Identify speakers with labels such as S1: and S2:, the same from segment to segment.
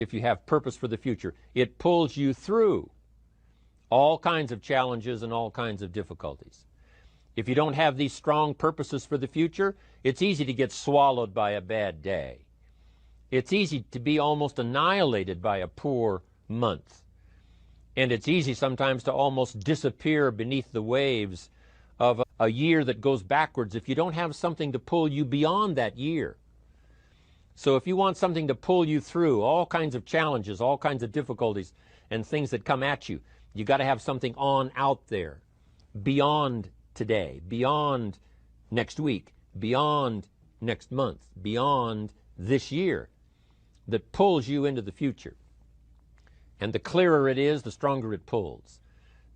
S1: If you have purpose for the future, it pulls you through all kinds of challenges and all kinds of difficulties. If you don't have these strong purposes for the future, it's easy to get swallowed by a bad day. It's easy to be almost annihilated by a poor month. And it's easy sometimes to almost disappear beneath the waves of a year that goes backwards if you don't have something to pull you beyond that year. So if you want something to pull you through all kinds of challenges, all kinds of difficulties and things that come at you, you got to have something on out there beyond today, beyond next week, beyond next month, beyond this year, that pulls you into the future. And the clearer it is, the stronger it pulls.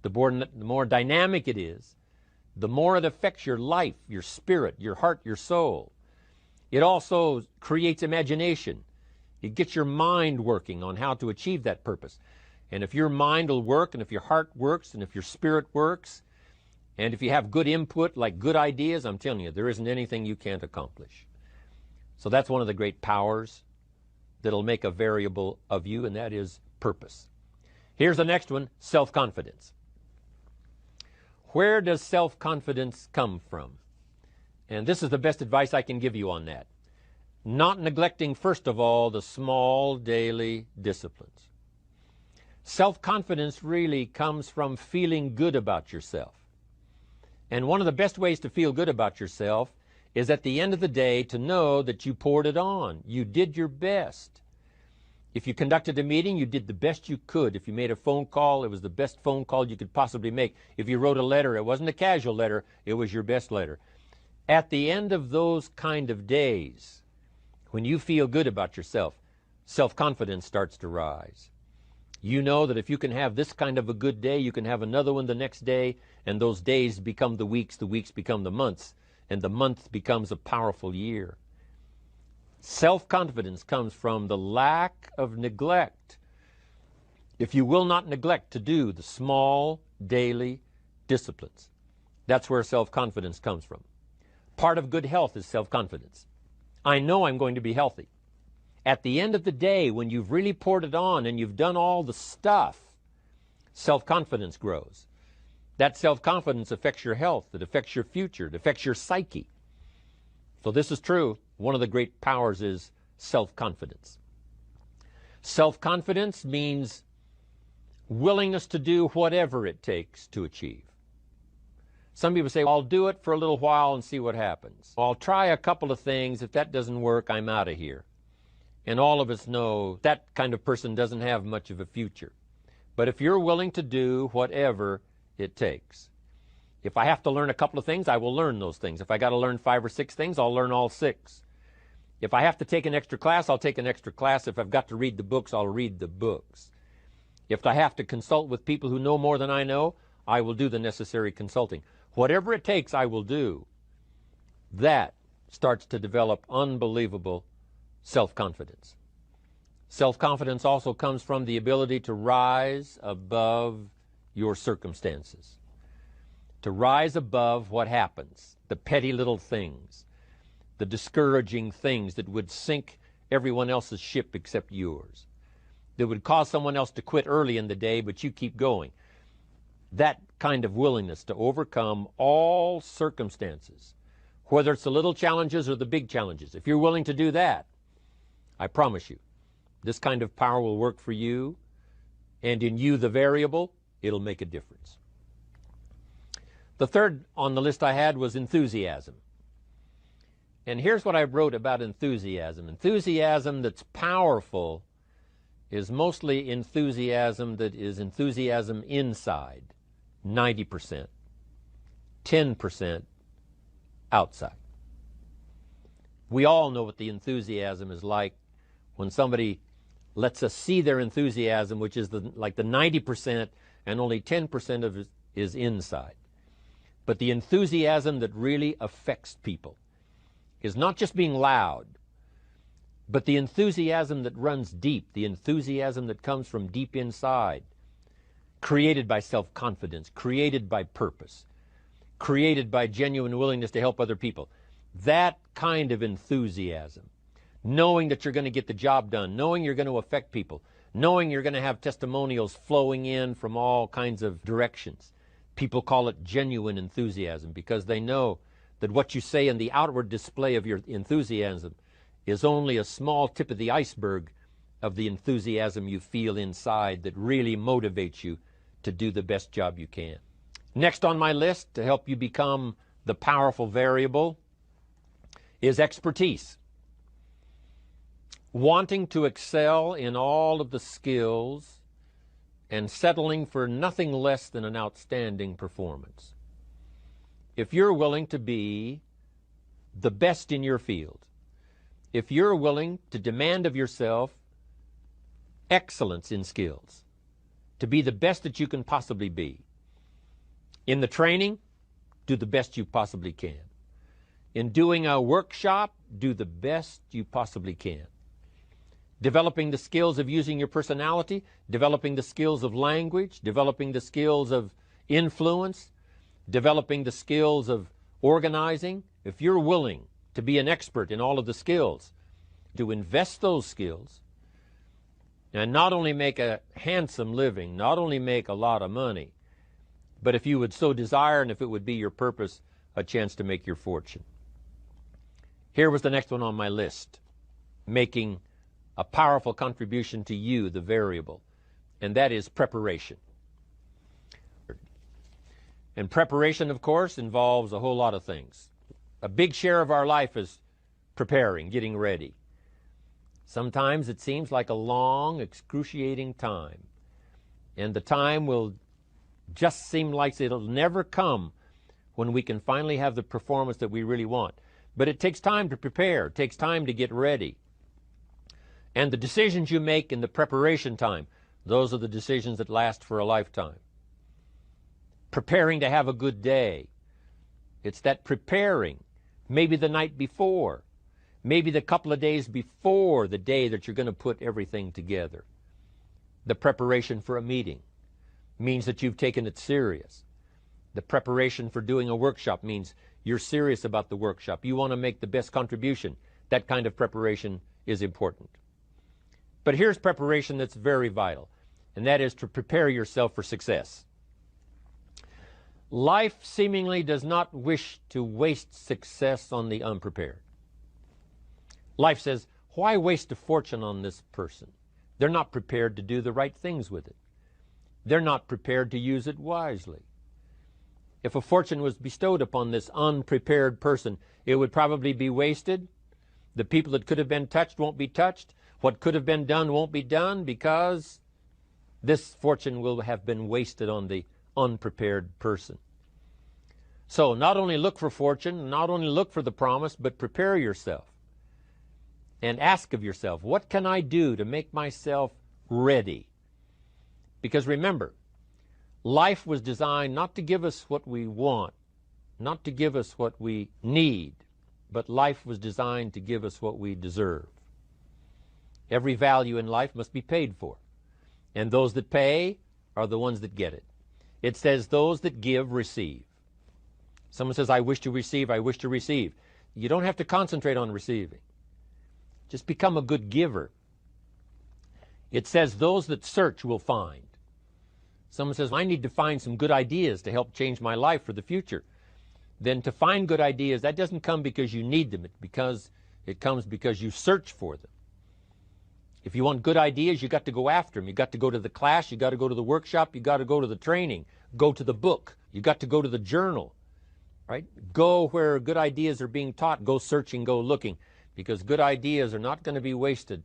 S1: The more dynamic it is, the more it affects your life, your spirit, your heart, your soul. It also creates imagination. It gets your mind working on how to achieve that purpose. And if your mind will work, and if your heart works, and if your spirit works, and if you have good input, like good ideas, I'm telling you, there isn't anything you can't accomplish. So that's one of the great powers that'll make a variable of you, and that is purpose. Here's the next one, self-confidence. Where does self-confidence come from? And this is the best advice I can give you on that. Not neglecting, first of all, the small daily disciplines. Self-confidence really comes from feeling good about yourself. And one of the best ways to feel good about yourself is at the end of the day to know that you poured it on. You did your best. If you conducted a meeting, you did the best you could. If you made a phone call, it was the best phone call you could possibly make. If you wrote a letter, it wasn't a casual letter, it was your best letter. At the end of those kind of days, when you feel good about yourself, self-confidence starts to rise. You know that if you can have this kind of a good day, you can have another one the next day, and those days become the weeks become the months, and the month becomes a powerful year. Self-confidence comes from the lack of neglect. If you will not neglect to do the small daily disciplines, that's where self-confidence comes from. Part of good health is self-confidence. I know I'm going to be healthy. At the end of the day, when you've really poured it on and you've done all the stuff, self-confidence grows. That self-confidence affects your health, it affects your future, it affects your psyche. So this is true. One of the great powers is self-confidence. Self-confidence means willingness to do whatever it takes to achieve. Some people say, I'll do it for a little while and see what happens. I'll try a couple of things. If that doesn't work, I'm out of here. And all of us know that kind of person doesn't have much of a future. But if you're willing to do whatever it takes, if I have to learn a couple of things, I will learn those things. If I got to learn 5 or 6 things, I'll learn all 6. If I have to take an extra class, I'll take an extra class. If I've got to read the books, I'll read the books. If I have to consult with people who know more than I know, I will do the necessary consulting. Whatever it takes, I will do. That starts to develop unbelievable self-confidence. Self-confidence also comes from the ability to rise above your circumstances, to rise above what happens, the petty little things, the discouraging things that would sink everyone else's ship except yours, that would cause someone else to quit early in the day, but you keep going. That kind of willingness to overcome all circumstances, whether it's the little challenges or the big challenges. If you're willing to do that, I promise you, this kind of power will work for you, and in you, the variable, it'll make a difference. The third on the list I had was enthusiasm. And here's what I wrote about enthusiasm. Enthusiasm that's powerful is mostly enthusiasm that is enthusiasm inside, 90%, 10% outside. We all know what the enthusiasm is like when somebody lets us see their enthusiasm, which is like the 90%, and only 10% of it is inside. But the enthusiasm that really affects people is not just being loud, but the enthusiasm that runs deep, the enthusiasm that comes from deep inside, created by self-confidence, created by purpose, created by genuine willingness to help other people. That kind of enthusiasm. knowing that you're going to get the job done, knowing you're going to affect people, knowing you're going to have testimonials flowing in from all kinds of directions. People call it genuine enthusiasm because they know that what you say in the outward display of your enthusiasm is only a small tip of the iceberg of the enthusiasm you feel inside that really motivates you to do the best job you can. Next on my list to help you become the powerful variable is expertise. Wanting to excel in all of the skills and settling for nothing less than an outstanding performance. If you're willing to be the best in your field, if you're willing to demand of yourself excellence in skills, to be the best that you can possibly be, in the training, do the best you possibly can. In doing a workshop, do the best you possibly can. Developing the skills of using your personality, developing the skills of language, developing the skills of influence, developing the skills of organizing. If you're willing to be an expert in all of the skills, to invest those skills, and not only make a handsome living, not only make a lot of money, but if you would so desire and if it would be your purpose, a chance to make your fortune. Here was the next one on my list, making a powerful contribution to you, the variable, and that is preparation. And preparation, of course, involves a whole lot of things. A big share of our life is preparing, getting ready. Sometimes it seems like a long, excruciating time, and the time will just seem like it'll never come when we can finally have the performance that we really want. But it takes time to prepare. It takes time to get ready. And the decisions you make in the preparation time, those are the decisions that last for a lifetime. Preparing to have a good day. It's that preparing, maybe the night before, maybe the couple of days before the day that you're going to put everything together. The preparation for a meeting means that you've taken it serious. The preparation for doing a workshop means you're serious about the workshop. You want to make the best contribution. That kind of preparation is important. But here's preparation that's very vital, and that is to prepare yourself for success. Life seemingly does not wish to waste success on the unprepared. Life says, why waste a fortune on this person? They're not prepared to do the right things with it. They're not prepared to use it wisely. If a fortune was bestowed upon this unprepared person, it would probably be wasted. The people that could have been touched won't be touched. What could have been done won't be done because this fortune will have been wasted on the unprepared person. So not only look for fortune, not only look for the promise, but prepare yourself and ask of yourself, what can I do to make myself ready? Because remember, life was designed not to give us what we want, not to give us what we need, but life was designed to give us what we deserve. Every value in life must be paid for, and those that pay are the ones that get it. It says those that give receive. Someone says, I wish to receive, I wish to receive. You don't have to concentrate on receiving. Just become a good giver. It says those that search will find. Someone says, I need to find some good ideas to help change my life for the future. Then to find good ideas, that doesn't come because you need them. It comes because you search for them. If you want good ideas, you got to go after them. You got to go to the class, you got to go to the workshop, you got to go to the training, go to the book, you got to go to the journal, right? Go where good ideas are being taught, go searching, go looking, because good ideas are not going to be wasted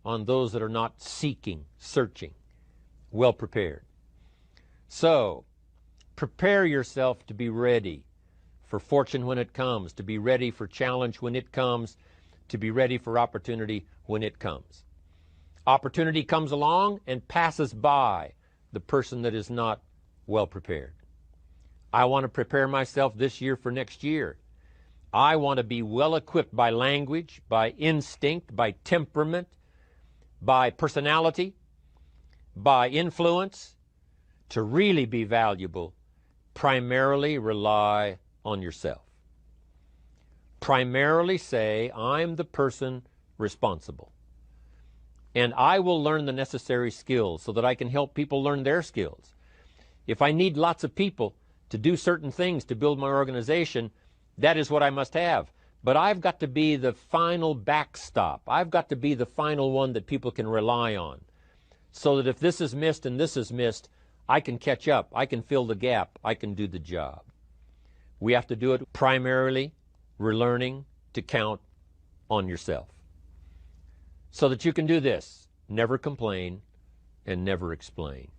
S1: on those that are not seeking, searching, well prepared. So, prepare yourself to be ready for fortune when it comes, to be ready for challenge when it comes, to be ready for opportunity when it comes. Opportunity comes along and passes by the person that is not well prepared. I want to prepare myself this year for next year. I want to be well equipped by language, by instinct, by temperament, by personality, by influence, to really be valuable. Primarily rely on yourself. Primarily say, I'm the person responsible. And I will learn the necessary skills so that I can help people learn their skills. If I need lots of people to do certain things to build my organization, that is what I must have. But I've got to be the final backstop. I've got to be the final one that people can rely on, so that if this is missed and this is missed, I can catch up, I can fill the gap, I can do the job. We have to do it primarily, we're learning to count on yourself. So that you can do this, never complain and never explain.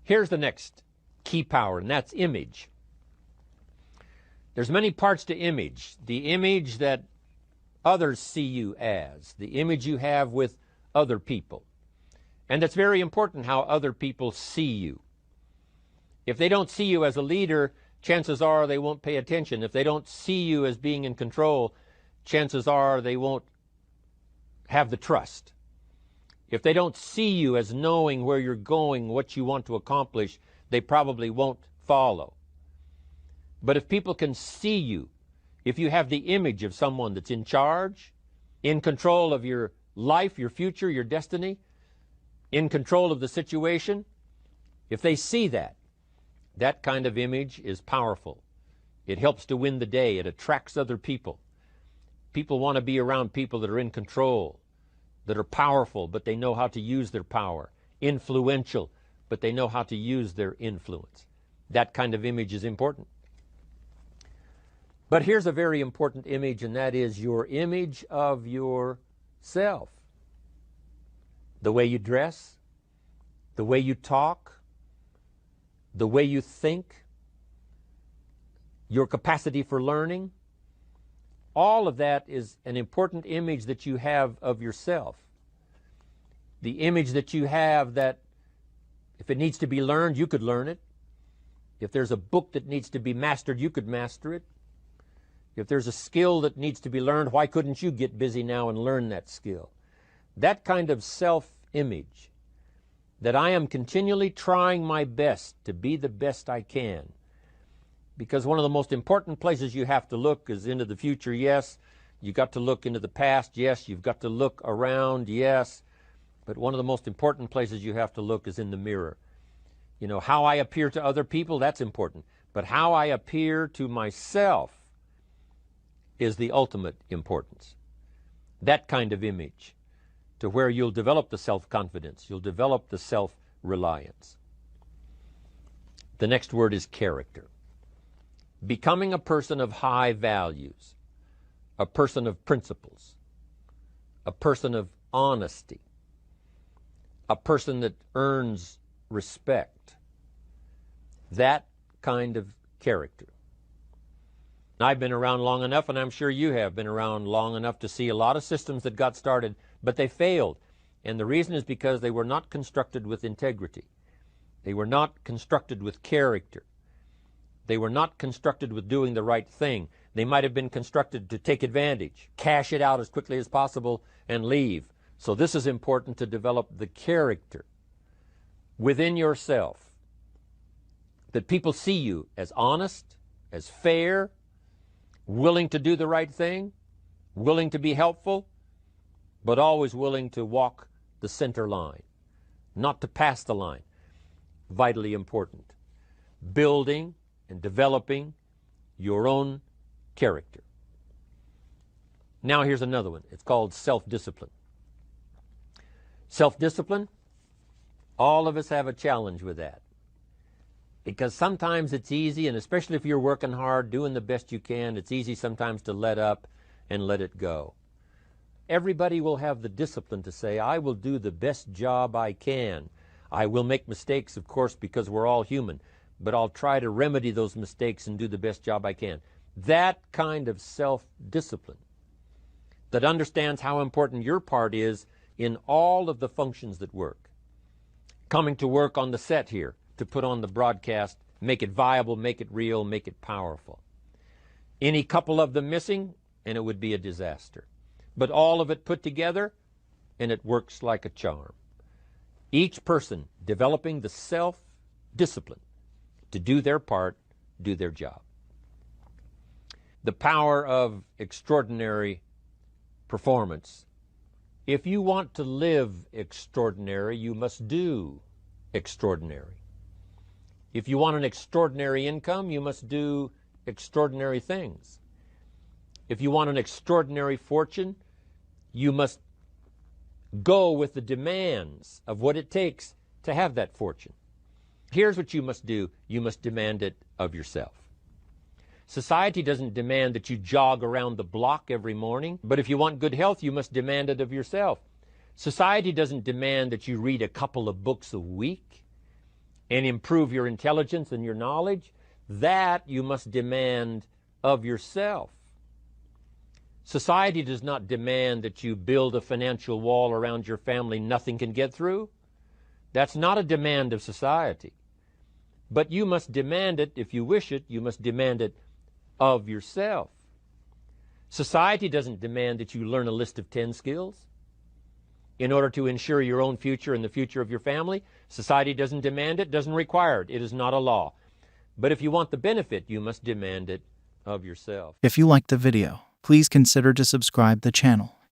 S1: Here's the next key power, and that's image. There's many parts to image. The image that others see you as, the image you have with other people. And it's very important how other people see you. If they don't see you as a leader, chances are they won't pay attention. If they don't see you as being in control, chances are they won't have the trust. If they don't see you as knowing where you're going, what you want to accomplish, they probably won't follow. But if people can see you, if you have the image of someone that's in charge, in control of your life, your future, your destiny, in control of the situation, if they see that, that kind of image is powerful. It helps to win the day. It attracts other people. People want to be around people that are in control, that are powerful, but they know how to use their power, influential, but they know how to use their influence. That kind of image is important. But here's a very important image, and that is your image of yourself. The way you dress, the way you talk, the way you think, your capacity for learning, all of that is an important image that you have of yourself. The image that you have that if it needs to be learned, you could learn it. If there's a book that needs to be mastered, you could master it. If there's a skill that needs to be learned, why couldn't you get busy now and learn that skill? That kind of self-image, that I am continually trying my best to be the best I can. Because one of the most important places you have to look is into the future, yes. You've got to look into the past, yes. You've got to look around, yes. But one of the most important places you have to look is in the mirror. You know, how I appear to other people, that's important. But how I appear to myself is the ultimate importance. That kind of image, to where you'll develop the self-confidence, you'll develop the self-reliance. The next word is character. Becoming a person of high values, a person of principles, a person of honesty, a person that earns respect. That kind of character. I've been around long enough, and I'm sure you have been around long enough to see a lot of systems that got started, but they failed. And the reason is because they were not constructed with integrity. They were not constructed with character. They were not constructed with doing the right thing. They might have been constructed to take advantage, cash it out as quickly as possible, and leave. So this is important, to develop the character within yourself, that people see you as honest, as fair, willing to do the right thing, willing to be helpful, but always willing to walk the center line, not to pass the line. Vitally important. Building and developing your own character. Now here's another one. It's called self-discipline. Self-discipline, all of us have a challenge with that. Because sometimes it's easy, and especially if you're working hard, doing the best you can, it's easy sometimes to let up and let it go. Everybody will have the discipline to say, I will do the best job I can. I will make mistakes, of course, because we're all human, but I'll try to remedy those mistakes and do the best job I can. That kind of self-discipline that understands how important your part is in all of the functions that work. Coming to work on the set here, to put on the broadcast, make it viable, make it real, make it powerful. Any couple of them missing, and it would be a disaster. But all of it put together, and it works like a charm. Each person developing the self-discipline to do their part, do their job. The power of extraordinary performance If you want to live extraordinary, you must do extraordinary. If you want an extraordinary income, you must do extraordinary things. If you want an extraordinary fortune, you must go with the demands of what it takes to have that fortune. Here's what you must do. You must demand it of yourself. Society doesn't demand that you jog around the block every morning, but if you want good health, you must demand it of yourself. Society doesn't demand that you read a couple of books a week and improve your intelligence and your knowledge. That you must demand of yourself. Society does not demand that you build a financial wall around your family nothing can get through. That's not a demand of society. But you must demand it, if you wish it, you must demand it of yourself. Society doesn't demand that you learn a list of 10 skills in order to ensure your own future and the future of your family. Society doesn't demand it, doesn't require it. It is not a law. But if you want the benefit, you must demand it of yourself.
S2: If you liked the video, please consider to subscribe the channel.